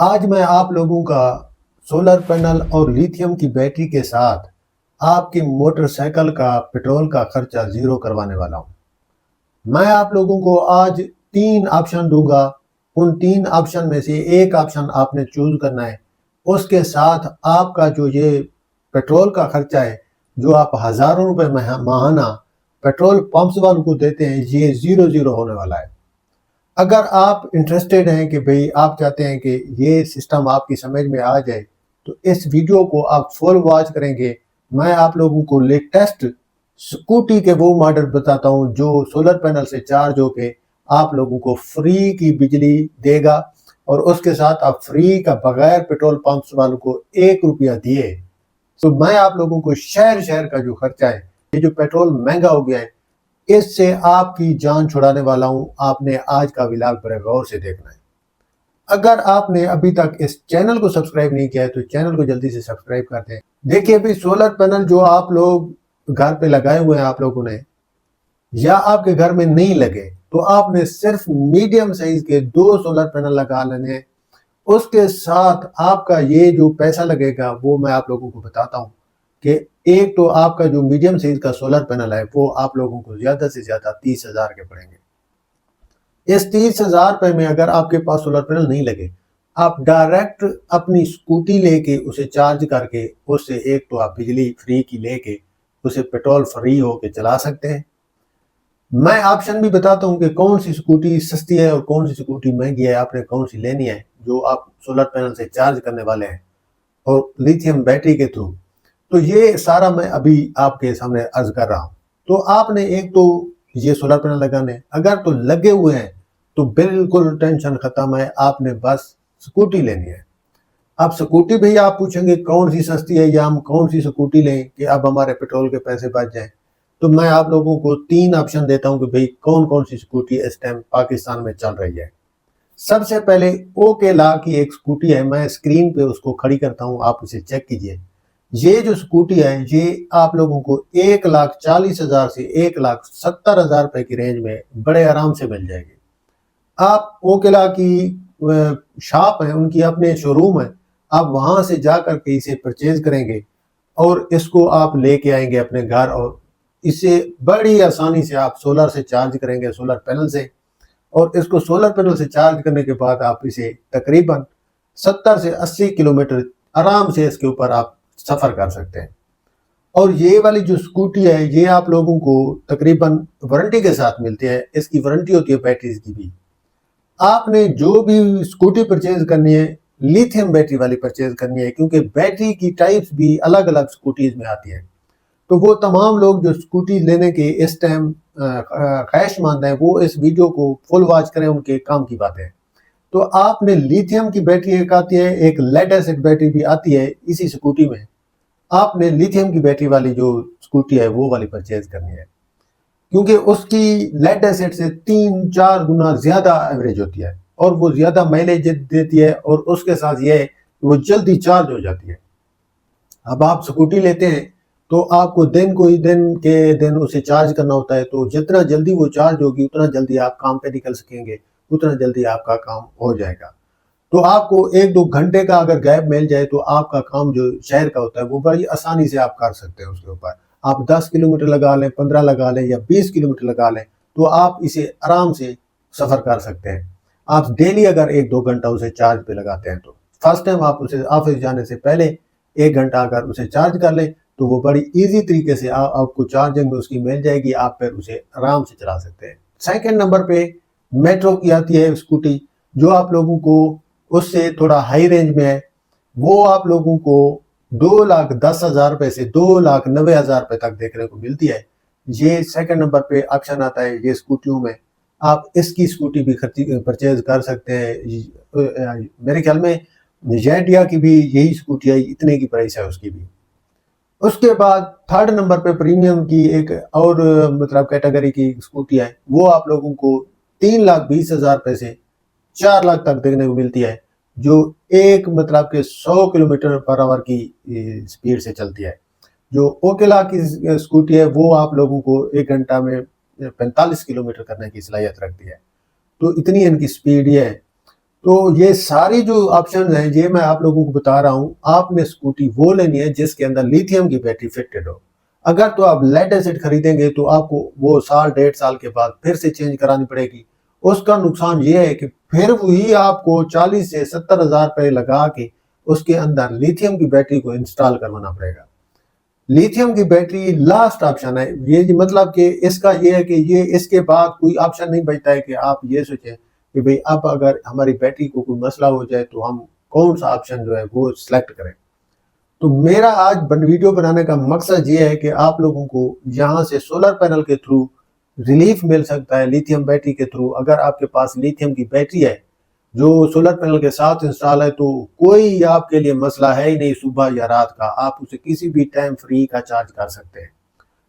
आज मैं आप लोगों का सोलर पैनल और लिथियम की बैटरी के साथ आपकी मोटरसाइकिल का पेट्रोल का खर्चा ज़ीरो करवाने वाला हूँ। मैं आप लोगों को आज 3 ऑप्शन दूँगा। उन 3 ऑप्शन में से एक ऑप्शन आपने चूज़ करना है। उसके साथ आपका जो ये पेट्रोल का खर्चा है, जो आप हज़ारों रुपए माहाना पेट्रोल पंप्स वालों को देते हैं, ये ज़ीरो होने वाला है। अगर आप इंटरेस्टेड हैं कि भाई आप चाहते हैं कि ये सिस्टम आपकी समझ में आ जाए, तो इस वीडियो को आप फुल वॉच करेंगे। मैं आप लोगों को लेटेस्ट स्कूटी के वो मॉडल बताता हूँ जो सोलर पैनल से चार्ज होके आप लोगों को फ्री की बिजली देगा और उसके साथ आप फ्री का बगैर पेट्रोल पंप्स वालों को 1 रुपया दिए। तो मैं आप लोगों को शहर शहर का जो खर्चा है, ये जो पेट्रोल महंगा हो गया है, इससे आपकी जान छुड़ाने वाला हूं। आपने आज का व्लॉग बड़े गौर से देखना है। अगर आपने अभी तक इस चैनल को सब्सक्राइब नहीं किया है तो चैनल को जल्दी से सब्सक्राइब कर दें। देखिए अभी सोलर पैनल जो आप लोग घर पे लगाए हुए हैं आप लोगों ने, या आपके घर में नहीं लगे, तो आपने सिर्फ मीडियम साइज के 2 सोलर पैनल लगा लेने हैं। उसके साथ आपका ये जो पैसा लगेगा वो मैं आप लोगों को बताता हूँ कि एक तो आपका जो मीडियम साइज का सोलर पैनल है वो आप लोगों को ज्यादा से ज्यादा 30,000 के पड़ेंगे। इस 30,000 रुपए में अगर आपके पास सोलर पैनल नहीं लगे, आप डायरेक्ट अपनी स्कूटी लेके उसे चार्ज करके उससे एक तो आप बिजली फ्री की लेके उसे पेट्रोल फ्री होके चला सकते हैं। मैं ऑप्शन भी बताता हूँ कि कौन सी स्कूटी सस्ती है और कौन सी स्कूटी महंगी है, आपने कौन सी लेनी है जो आप सोलर पैनल से चार्ज करने वाले हैं और लिथियम बैटरी के थ्रू। तो ये सारा मैं अभी आपके सामने अर्ज कर रहा हूँ। तो आपने एक तो ये सोलर पैनल लगाने, अगर तो लगे हुए हैं तो बिल्कुल टेंशन खत्म है, आपने बस स्कूटी लेनी है। अब स्कूटी भी आप पूछेंगे कौन सी सस्ती है या हम कौन सी स्कूटी लें कि अब हमारे पेट्रोल के पैसे बच जाएं। तो मैं आप लोगों को 3 ऑप्शन देता हूं कि भाई कौन कौन सी स्कूटी इस टाइम पाकिस्तान में चल रही है। सबसे पहले ओके ला की एक स्कूटी है, मैं स्क्रीन पे उसको खड़ी करता हूं, आप उसे चेक कीजिए। ये जो स्कूटी है ये आप लोगों को 1,40,000 से 1,70,000 रुपए की रेंज में बड़े आराम से मिल जाएगी। आप ओकेला की शॉप है, उनकी अपने शोरूम है, आप वहां से जा करके इसे परचेज करेंगे और इसको आप लेके आएंगे अपने घर और इसे बड़ी आसानी से आप सोलर से चार्ज करेंगे, सोलर पैनल से। और इसको सोलर पैनल से चार्ज करने के बाद आप इसे तकरीबन 70 से 80 किलोमीटर आराम से इसके ऊपर आप सफर कर सकते हैं। और ये वाली जो स्कूटी है ये आप लोगों को तकरीबन वारंटी के साथ मिलती है, इसकी वारंटी होती है बैटरीज की भी। आपने जो भी स्कूटी परचेज करनी है लिथियम बैटरी वाली परचेज करनी है, क्योंकि बैटरी की टाइप्स भी अलग अलग स्कूटीज में आती है। तो वो तमाम लोग जो स्कूटी लेने के इस टाइम ख्वाहिशमंद हैं वो इस वीडियो को फुल वॉच करें, उनके काम की बात है। तो आपने लिथियम की बैटरी एक आती है, एक लेड एसिड बैटरी भी आती है इसी स्कूटी में। आपने लिथियम की बैटरी वाली जो स्कूटी है वो वाली परचेज करनी है, क्योंकि उसकी लेड एसिड से 3-4 गुना ज्यादा एवरेज होती है और वो ज्यादा माइलेज देती है और उसके साथ ये है कि वो जल्दी चार्ज हो जाती है। अब आप स्कूटी लेते हैं तो आपको दिन को ही दिन के दिन उसे चार्ज करना होता है, तो जितना जल्दी वो चार्ज होगी उतना जल्दी आप काम पे निकल सकेंगे, उतना जल्दी आपका काम हो जाएगा। तो आपको 1-2 घंटे का अगर गैप मिल जाए तो आपका काम जो शहर का होता है वो बड़ी आसानी से आप कर सकते हैं। उसके ऊपर आप 10 किलोमीटर लगा लें, 15 लगा लें या 20 किलोमीटर लगा लें, तो आप इसे आराम से सफर कर सकते हैं। आप डेली अगर 1-2 घंटा उसे चार्ज पे लगाते हैं तो फर्स्ट टाइम आप उसे ऑफिस जाने से पहले 1 घंटा अगर उसे चार्ज कर लें तो वो बड़ी ईजी तरीके से आपको चार्जिंग उसकी मिल जाएगी, आप फिर उसे आराम से चला सकते हैं। सेकेंड नंबर पे मेट्रो की आती है स्कूटी, जो आप लोगों को उससे थोड़ा हाई रेंज में है। वो आप लोगों को 2,10,000 रुपए से 2,90,000 रुपए तक देखने को मिलती है। ये सेकंड नंबर पे ऑप्शन आता है ये स्कूटियों में। आप इसकी स्कूटी भी परचेज कर सकते हैं। मेरे ख्याल में जेडिया की भी यही स्कूटी है, इतने की प्राइस है उसकी भी। उसके बाद थर्ड नंबर पे प्रीमियम की एक और मतलब कैटेगरी की स्कूटी है, वो आप लोगों को 3,20,000 रुपए से 4 लाख तक देखने को मिलती है, जो एक मतलब के 100 किलोमीटर पर आवर की स्पीड से चलती है। जो ओकेला की स्कूटी है वो आप लोगों को 1 घंटा में 45 किलोमीटर करने की सलाहियत रखती है। तो इतनी इनकी स्पीड है। तो ये सारी जो ऑप्शन हैं ये मैं आप लोगों को बता रहा हूँ। आपने स्कूटी वो लेनी है जिसके अंदर लिथियम की बैटरी फिटेड हो। अगर तो आप लेड एसिड खरीदेंगे तो आपको वो साल 1.5 साल के बाद फिर से चेंज करानी पड़ेगी। उसका नुकसान ये है कि फिर वही आपको 40 से 70 हजार रुपए लगा के उसके अंदर लिथियम की बैटरी को इंस्टॉल करवाना पड़ेगा। लिथियम की बैटरी लास्ट ऑप्शन है। ये मतलब कि इसका ये है कि ये इसके बाद कोई ऑप्शन नहीं बचता है कि आप ये सोचें कि भाई अब अगर हमारी बैटरी को कोई मसला हो जाए तो हम कौन सा ऑप्शन जो है वो सिलेक्ट करें। तो मेरा आज वीडियो बनाने का मकसद ये है कि आप लोगों को यहाँ से सोलर पैनल के थ्रू रिलीफ मिल सकता है लिथियम बैटरी के थ्रू। अगर आपके पास लिथियम की बैटरी है जो सोलर पैनल के साथ इंस्टॉल है तो कोई आपके लिए मसला है ही नहीं सुबह या रात का। आप उसे किसी भी टाइम फ्री का चार्ज कर सकते हैं।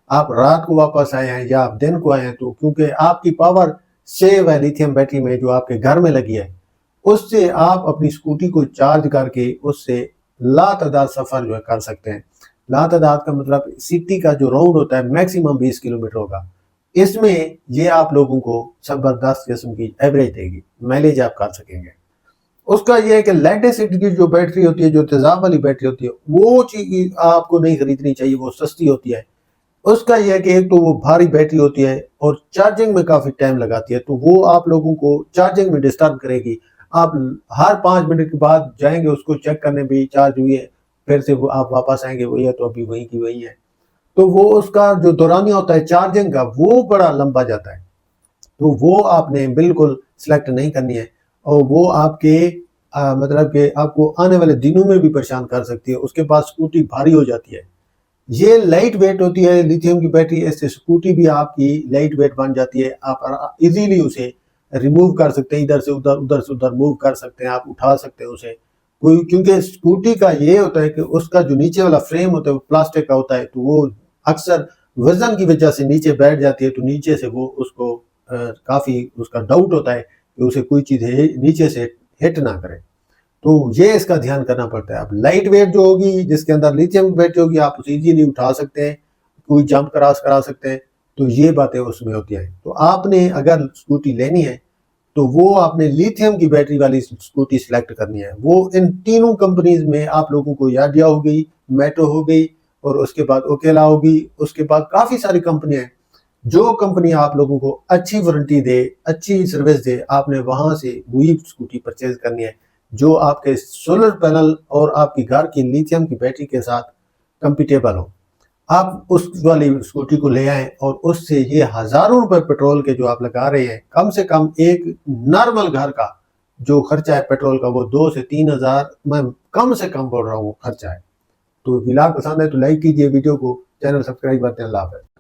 आप रात को वापस आए हैं या आप दिन को आए हैं तो क्योंकि आपकी पावर सेव है लिथियम बैटरी में जो आपके घर में लगी है, उससे आप अपनी स्कूटी को चार्ज करके उससे लातादाद सफर जो है कर सकते हैं। लातादाद का मतलब सिटी का जो राउंड होता है मैक्सिमम 20 किलोमीटर होगा। इसमें ये आप लोगों को जबरदस्त किस्म की एवरेज देगी, माइलेज आप कर सकेंगे। उसका ये है कि लेड एसिड की जो बैटरी होती है, जो तेजाब वाली बैटरी होती है, वो चीज आपको नहीं खरीदनी चाहिए, वो सस्ती होती है। उसका यह है कि एक तो वो भारी बैटरी होती है और चार्जिंग में काफी टाइम लगाती है, तो वो आप लोगों को चार्जिंग में डिस्टर्ब करेगी। आप हर 5 मिनट के बाद जाएंगे उसको चेक करने भी चार्ज हुई है, फिर से वो आप वापस आएंगे वही है तो अभी वही की वही है। तो वो उसका जो दौरानिया होता है चार्जिंग का वो बड़ा लंबा जाता है। तो वो आपने बिल्कुल सिलेक्ट नहीं करनी है और वो आपके मतलब कि आपको आने वाले दिनों में भी परेशान कर सकती है। उसके बाद स्कूटी भारी हो जाती है। ये लाइट वेट होती है लिथियम की बैटरी, इससे स्कूटी भी आपकी लाइट वेट बन जाती है। आप इजीली उसे रिमूव कर सकते हैं, इधर से उधर मूव कर सकते हैं, आप उठा सकते हैं उसे। कोई क्योंकि स्कूटी का ये होता है कि उसका जो नीचे वाला फ्रेम होता है वो प्लास्टिक का होता है, तो वो अक्सर वजन की वजह से नीचे बैठ जाती है, तो नीचे से वो उसको काफी उसका डाउट होता है कि उसे कोई चीज नीचे से हिट ना करे। तो ये इसका ध्यान करना पड़ता है। अब लाइट वेट जो होगी जिसके अंदर लिथियम बैटरी होगी आप उसे इजीली उठा सकते हैं, कोई जंप क्रॉस करा सकते हैं। तो ये बातें उसमें होती हैं। तो आपने अगर स्कूटी लेनी है तो वो आपने लिथियम की बैटरी वाली स्कूटी सिलेक्ट करनी है। वो इन तीनों कंपनीज में आप लोगों को याडिया हो गई, मेट्रो हो गई और उसके बाद ओकेला होगी, उसके बाद काफी सारी कंपनियां हैं। जो कंपनी आप लोगों को अच्छी वारंटी दे, अच्छी सर्विस दे, आपने वहां से वही स्कूटी परचेज करनी है जो आपके सोलर पैनल और आपकी घर की लिथियम की बैटरी के साथ कंपेटेबल हो। आप उस वाली स्कूटी को ले आए और उससे ये हजारों रुपए पेट्रोल के जो आप लगा रहे हैं, कम से कम एक नॉर्मल घर का जो खर्चा है पेट्रोल का वो 2 से 3 हजार, मैं कम से कम बोल रहा हूँ खर्चा है। तो व्लॉग पसंद है तो लाइक कीजिए वीडियो को, चैनल सब्सक्राइब करते हैं। अल्लाह हाफ़िज़।